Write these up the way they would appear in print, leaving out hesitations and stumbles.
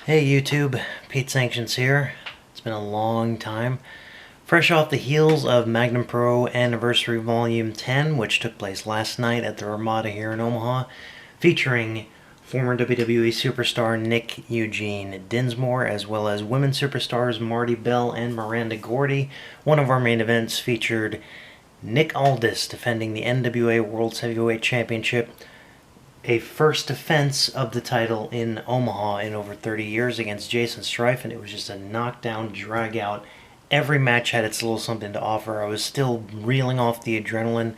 Hey YouTube, Pete Sanctions here. It's been a long time. Fresh off the heels of Magnum Pro Anniversary Volume 10, which took place last night at the Ramada here in Omaha, featuring former WWE superstar Nick Eugene Dinsmore, as well as women superstars Marty Bell and Miranda Gordy. One of our main events featured Nick Aldis defending the NWA World Heavyweight Championship, a first defense of the title in Omaha in over 30 years against Jason Strife, and it was just a knockdown, drag out. Every match had its little something to offer. I was still reeling off the adrenaline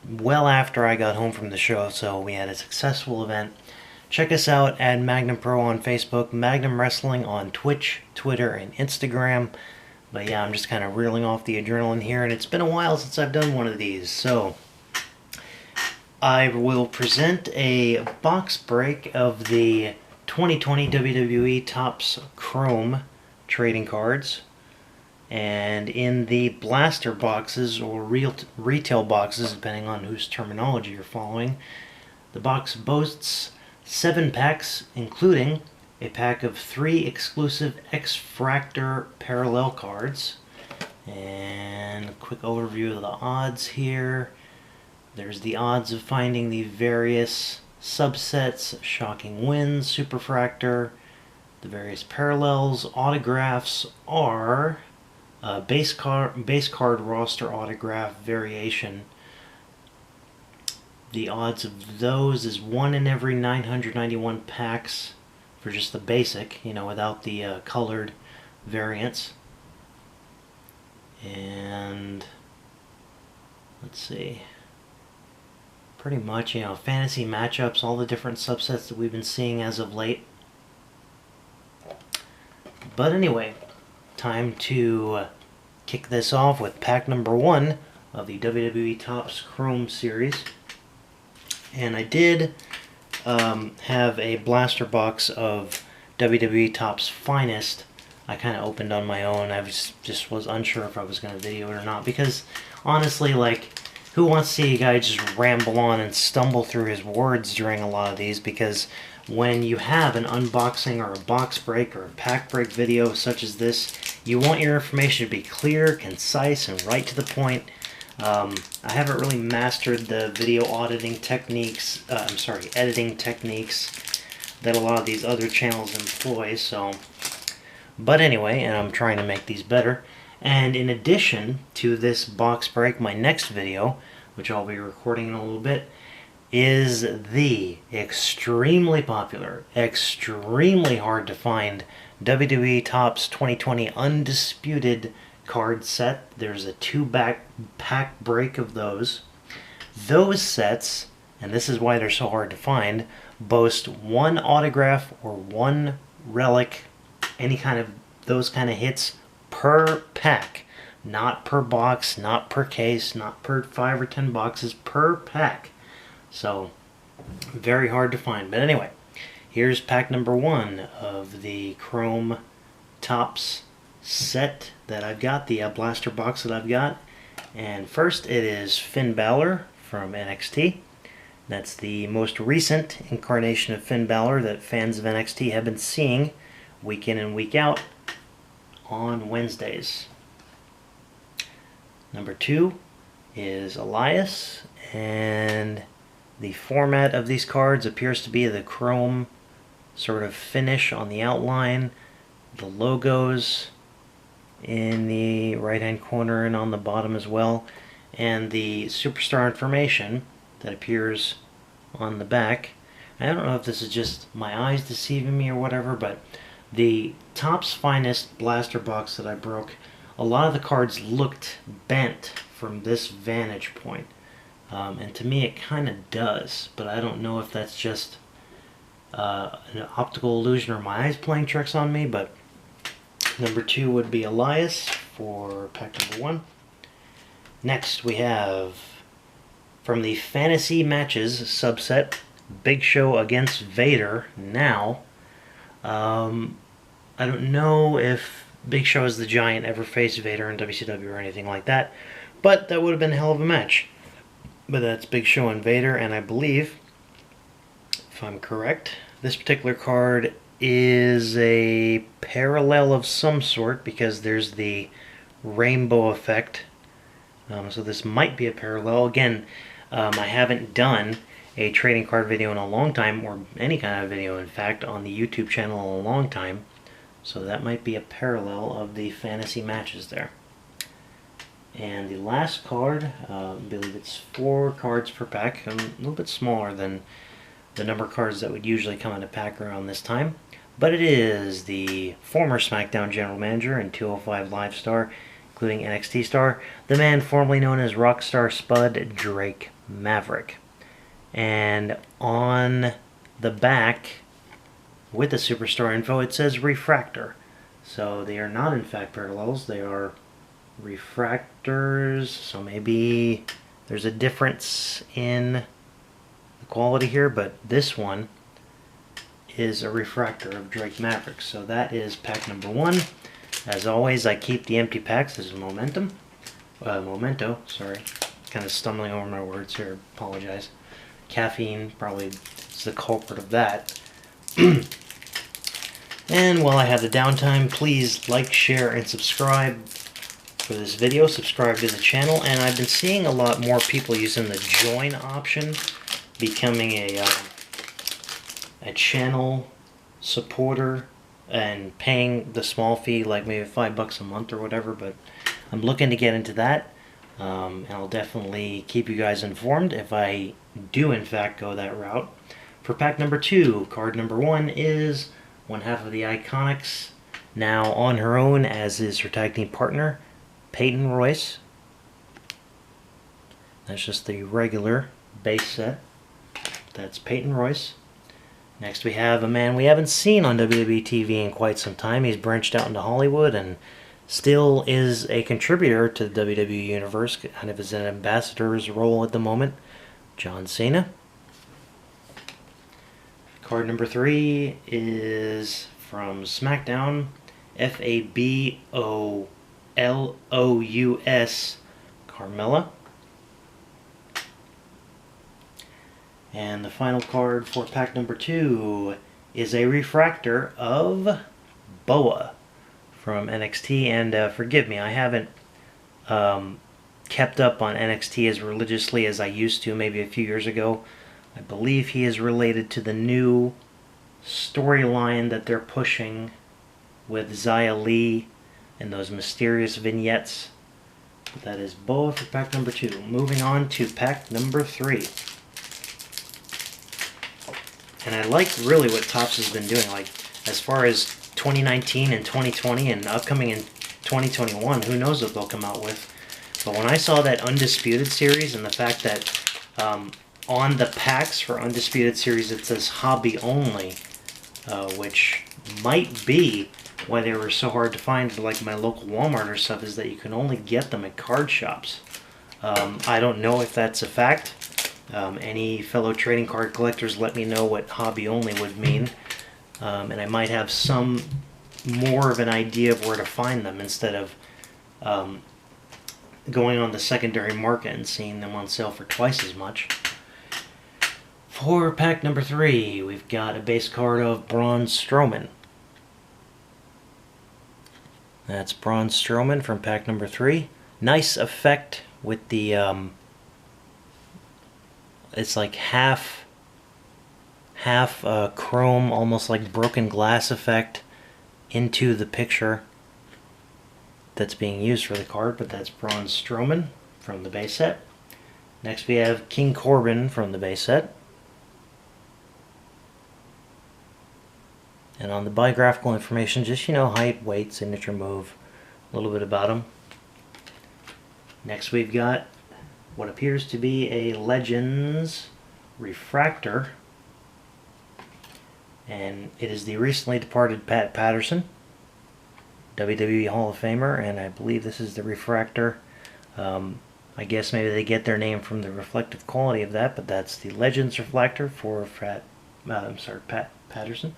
well after I got home from the show, so we had a successful event. Check us out at Magnum Pro on Facebook, Magnum Wrestling on Twitch, Twitter, and Instagram. But yeah, I'm just kind of reeling off the adrenaline here, and it's been a while since I've done one of these, so I will present a box break of the 2020 WWE Topps Chrome trading cards. And in the blaster boxes, or retail boxes, depending on whose terminology you're following, the box boasts 7 packs, including a pack of 3 exclusive X-Fractor parallel cards. And a quick overview of the odds here. There's the odds of finding the various subsets, shocking wins, superfractor. The various parallels, autographs are base card roster autograph variation. The odds of those is 1 in every 991 packs for just the basic, without the colored variants. And let's see. Pretty much, fantasy matchups, all the different subsets that we've been seeing as of late. But anyway, time to kick this off with pack number 1 of the WWE Topps Chrome series. And I did have a blaster box of WWE Topps Finest. I kind of opened on my own. I just was unsure if I was going to video it or not, because honestly, who wants to see a guy just ramble on and stumble through his words during a lot of these? Because when you have an unboxing or a box break or a pack break video such as this, you want your information to be clear, concise, and right to the point. I haven't really mastered the video editing techniques that a lot of these other channels employ, so. But anyway, and I'm trying to make these better. And in addition to this box break, my next video, which I'll be recording in a little bit, is the extremely popular, extremely hard to find WWE Topps 2020 Undisputed card set. There's a 2-pack break of those. Those sets, and this is why they're so hard to find, boast 1 autograph or 1 relic, any kind of those kind of hits per pack, not per box, not per case, not per 5 or 10 boxes, per pack. So very hard to find. But anyway, here's pack number 1 of the Chrome Topps set that I've got, the blaster box that I've got. And first it is Finn Balor from NXT. That's the most recent incarnation of Finn Balor that fans of NXT have been seeing week in and week out on Wednesdays. Number 2 is Elias, and the format of these cards appears to be the chrome sort of finish on the outline, the logos in the right hand corner and on the bottom as well, and the superstar information that appears on the back. I don't know if this is just my eyes deceiving me or whatever, but the Topps Finest blaster box that I broke, a lot of the cards looked bent from this vantage point. And to me it kind of does, but I don't know if that's just an optical illusion or my eyes playing tricks on me. But number 2 would be Elias for pack number 1. Next we have, from the Fantasy Matches subset, Big Show against Vader now. I don't know if Big Show as the Giant ever faced Vader in WCW or anything like that, but that would have been a hell of a match. But that's Big Show and Vader, and I believe, if I'm correct, this particular card is a parallel of some sort because there's the rainbow effect. So this might be a parallel. Again, I haven't done a trading card video in a long time, or any kind of video, in fact, on the YouTube channel in a long time. So that might be a parallel of the fantasy matches there. And the last card, I believe it's 4 cards per pack, a little bit smaller than the number of cards that would usually come in a pack around this time. But it is the former SmackDown General Manager and 205 Live star, including NXT star, the man formerly known as Rockstar Spud, Drake Maverick. And on the back, with the Superstar info, it says Refractor. So they are not in fact parallels, they are refractors. So maybe there's a difference in the quality here, but this one is a refractor of Drake Maverick. So that is pack number 1. As always, I keep the empty packs as a memento, sorry. Kind of stumbling over my words here, apologize. Caffeine probably is the culprit of that. And while I have the downtime, please like, share, and subscribe for this video. Subscribe to the channel, and I've been seeing a lot more people using the join option, becoming a channel supporter and paying the small fee, like maybe $5 a month or whatever. But I'm looking to get into that, and I'll definitely keep you guys informed if I do in fact go that route. For pack number 2, card number 1 is one half of the Iconics, now on her own, as is her tag team partner, Peyton Royce. That's just the regular base set. That's Peyton Royce. Next we have a man we haven't seen on WWE TV in quite some time. He's branched out into Hollywood and still is a contributor to the WWE Universe, kind of as an ambassador's role at the moment, John Cena. Card number 3 is from SmackDown, Fabulous Carmella. And the final card for pack number 2 is a refractor of Boa from NXT. And forgive me, I haven't kept up on NXT as religiously as I used to maybe a few years ago. I believe he is related to the new storyline that they're pushing with Xia Li and those mysterious vignettes. But that is Boa for pack number 2. Moving on to pack number 3. And I like really what Topps has been doing. Like, as far as 2019 and 2020 and upcoming in 2021, who knows what they'll come out with. But when I saw that Undisputed series and the fact that on the packs for Undisputed series it says hobby only, which might be why they were so hard to find for like my local Walmart or stuff, is that you can only get them at card shops. I don't know if that's a fact. Any fellow trading card collectors, let me know what hobby only would mean, and I might have some more of an idea of where to find them instead of going on the secondary market and seeing them on sale for twice as much. For pack number 3, we've got a base card of Braun Strowman. That's Braun Strowman from pack number 3. Nice effect with the it's like half chrome, almost like broken glass effect into the picture that's being used for the card, but that's Braun Strowman from the base set. Next we have King Corbin from the base set. And on the biographical information, just, you know, height, weight, signature move, a little bit about him. Next we've got what appears to be a Legends refractor, and it is the recently departed Pat Patterson, WWE Hall of Famer, and I believe this is the refractor. I guess maybe they get their name from the reflective quality of that, but that's the Legends refractor for Pat Patterson.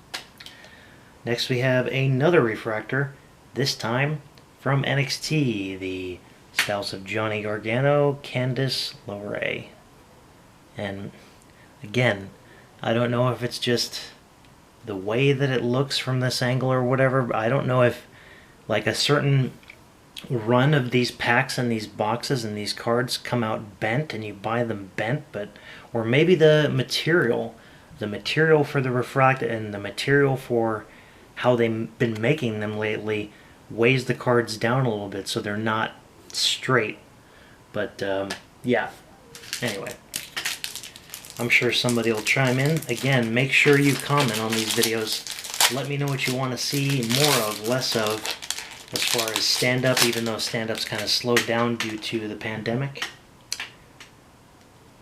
Next we have another refractor, this time from NXT, the spouse of Johnny Gargano, Candice LeRae. And again, I don't know if it's just the way that it looks from this angle or whatever. I don't know if like a certain run of these packs and these boxes and these cards come out bent and you buy them bent, but or maybe the material for the refract and the material for how they've been making them lately weighs the cards down a little bit so they're not straight. But yeah, anyway, I'm sure somebody will chime in. Again, make sure you comment on these videos. Let me know what you want to see more of, less of, as far as stand-up, even though stand-up's kind of slowed down due to the pandemic.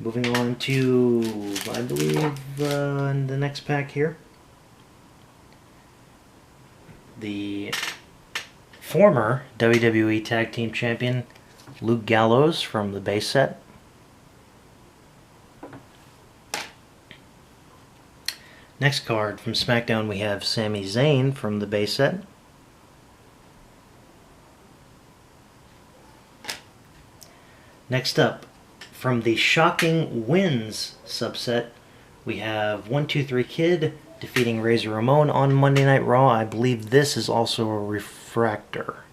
Moving on to, I believe, the next pack here. The former WWE Tag Team Champion, Luke Gallows, from the base set. Next card from SmackDown, we have Sami Zayn from the base set. Next up, from the Shocking Wins subset, we have 1-2-3 Kid defeating Razor Ramon on Monday Night Raw. I believe this is also a refractor.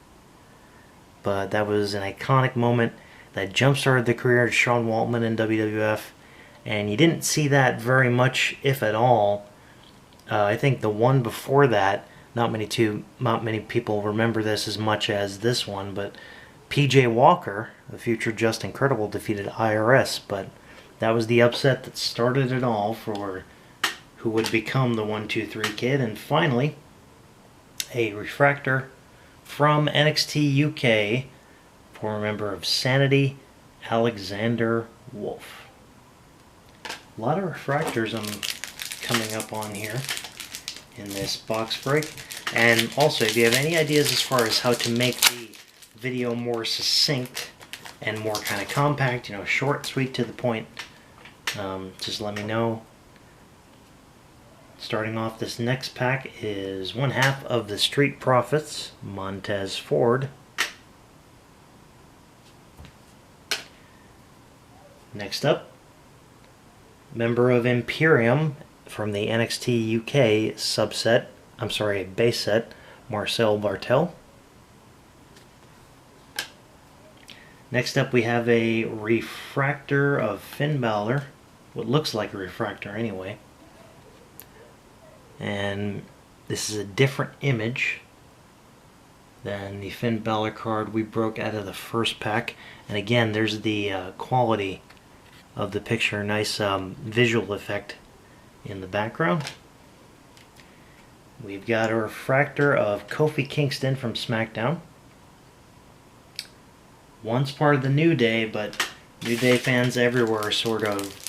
But that was an iconic moment that jump-started the career of Sean Waltman in WWF. And you didn't see that very much, if at all. I think the one before that, not many people remember this as much as this one, but PJ Walker, the future Just Incredible, defeated IRS, but that was the upset that started it all for who would become the 1-2-3 Kid. And finally, a refractor from NXT UK, former member of Sanity, Alexander Wolf. A lot of refractors I'm coming up on here in this box break. And also, if you have any ideas as far as how to make the video more succinct and more kind of compact, you know, short, sweet, to the point, just let me know. Starting off, this next pack is one half of the Street Profits, Montez Ford. Next up, member of Imperium from the NXT UK subset, base set, Marcel Bartel. Next up, we have a refractor of Finn Balor, what looks like a refractor anyway. And this is a different image than the Finn Balor card we broke out of the first pack. And again, there's the quality of the picture, nice visual effect in the background. We've got a refractor of Kofi Kingston from SmackDown. Once part of the New Day, but New Day fans everywhere sort of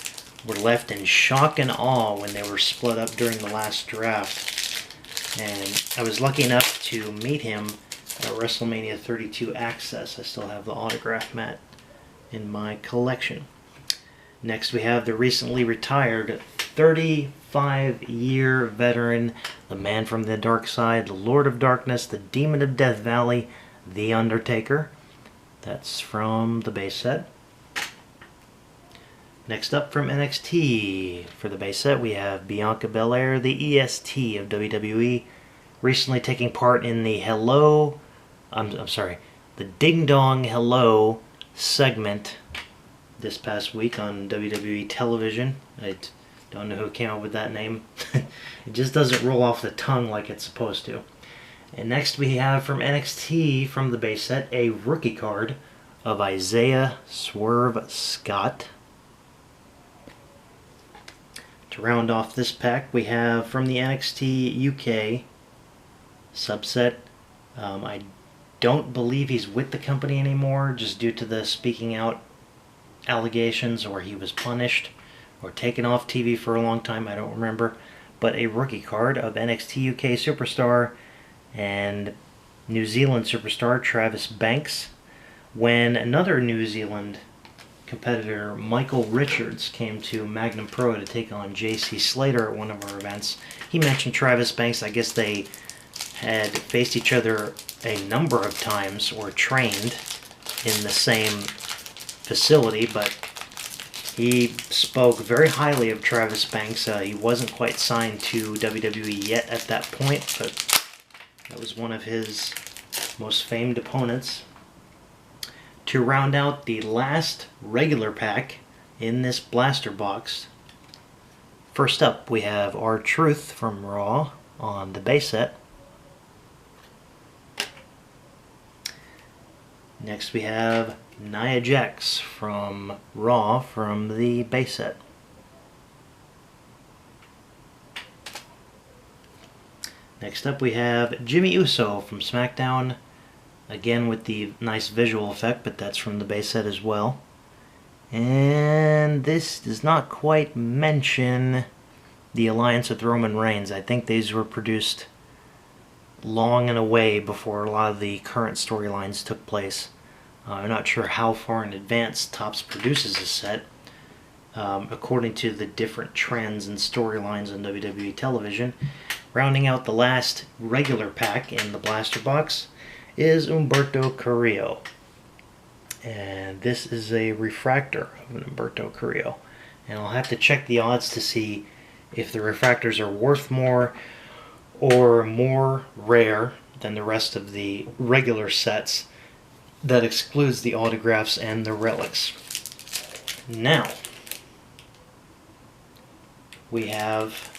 were left in shock and awe when they were split up during the last draft. And I was lucky enough to meet him at WrestleMania 32 Access. I still have the autograph mat in my collection. Next, we have the recently retired 35-year veteran, the man from the dark side, the Lord of Darkness, the Demon of Death Valley, The Undertaker. That's from the base set. Next up, from NXT, for the base set, we have Bianca Belair, the EST of WWE, recently taking part in the the Ding Dong Hello segment this past week on WWE television. I don't know who came up with that name. It just doesn't roll off the tongue like it's supposed to. And next we have from NXT, from the base set, a rookie card of Isaiah Swerve Scott. To round off this pack, we have from the NXT UK subset. I don't believe he's with the company anymore, just due to the speaking out allegations, or he was punished or taken off TV for a long time, I don't remember. But a rookie card of NXT UK superstar and New Zealand superstar Travis Banks, when another New Zealand competitor, Michael Richards, came to Magnum Pro to take on JC Slater at one of our events. He mentioned Travis Banks. I guess they had faced each other a number of times or trained in the same facility, but He spoke very highly of Travis Banks. He wasn't quite signed to WWE yet at that point, but that was one of his most famed opponents. To round out the last regular pack in this blaster box, first up we have R-Truth from Raw on the base set. Next we have Nia Jax from Raw from the base set. Next up we have Jimmy Uso from SmackDown, again with the nice visual effect, but that's from the base set as well. And this does not quite mention the alliance with Roman Reigns. I think these were produced long and away before a lot of the current storylines took place. I'm not sure how far in advance Topps produces a set. According to the different trends and storylines on WWE television. Rounding out the last regular pack in the blaster box is Humberto Carrillo. And this is a refractor of an Humberto Carrillo. And I'll have to check the odds to see if the refractors are worth more or more rare than the rest of the regular sets. That excludes the autographs and the relics. Now, we have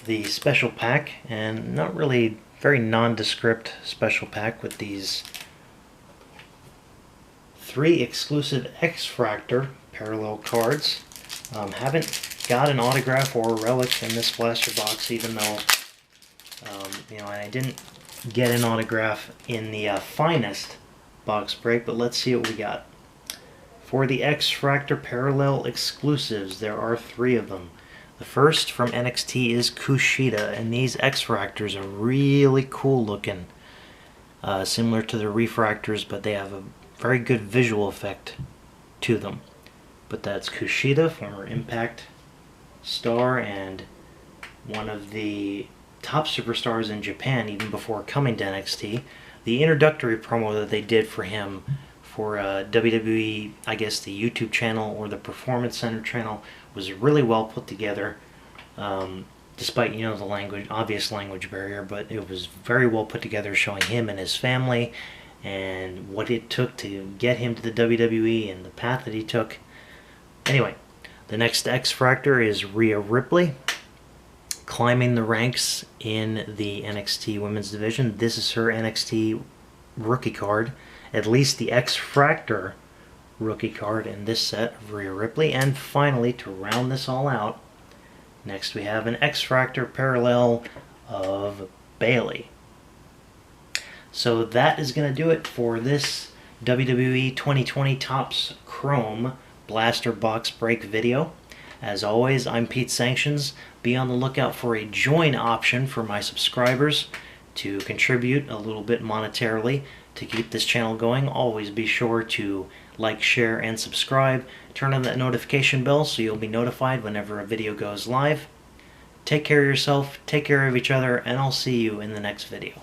the special pack, and not really very nondescript special pack with these 3 exclusive X-Fractor parallel cards. Haven't got an autograph or a relic in this blaster box, even though I didn't get an autograph in the finest box break, but let's see what we got. For the X-Fractor parallel exclusives, there are 3 of them. The first from NXT is Kushida, and these X-Fractors are really cool looking. Similar to the refractors, but they have a very good visual effect to them. But that's Kushida, former Impact star and one of the top superstars in Japan even before coming to NXT. The introductory promo that they did for him for WWE, I guess the YouTube channel or the Performance Center channel, was really well put together. Despite the obvious language barrier, but it was very well put together, showing him and his family and what it took to get him to the WWE and the path that he took. Anyway, the next X-Fractor is Rhea Ripley, climbing the ranks in the NXT Women's Division. This is her NXT rookie card, at least the X-Fractor rookie card in this set of Rhea Ripley. And finally, to round this all out, next we have an X-Fractor parallel of Bayley. So that is going to do it for this WWE 2020 Topps Chrome Blaster Box Break video. As always, I'm Pete Sanctions. Be on the lookout for a join option for my subscribers to contribute a little bit monetarily to keep this channel going. Always be sure to like, share, and subscribe. Turn on that notification bell so you'll be notified whenever a video goes live. Take care of yourself, take care of each other, and I'll see you in the next video.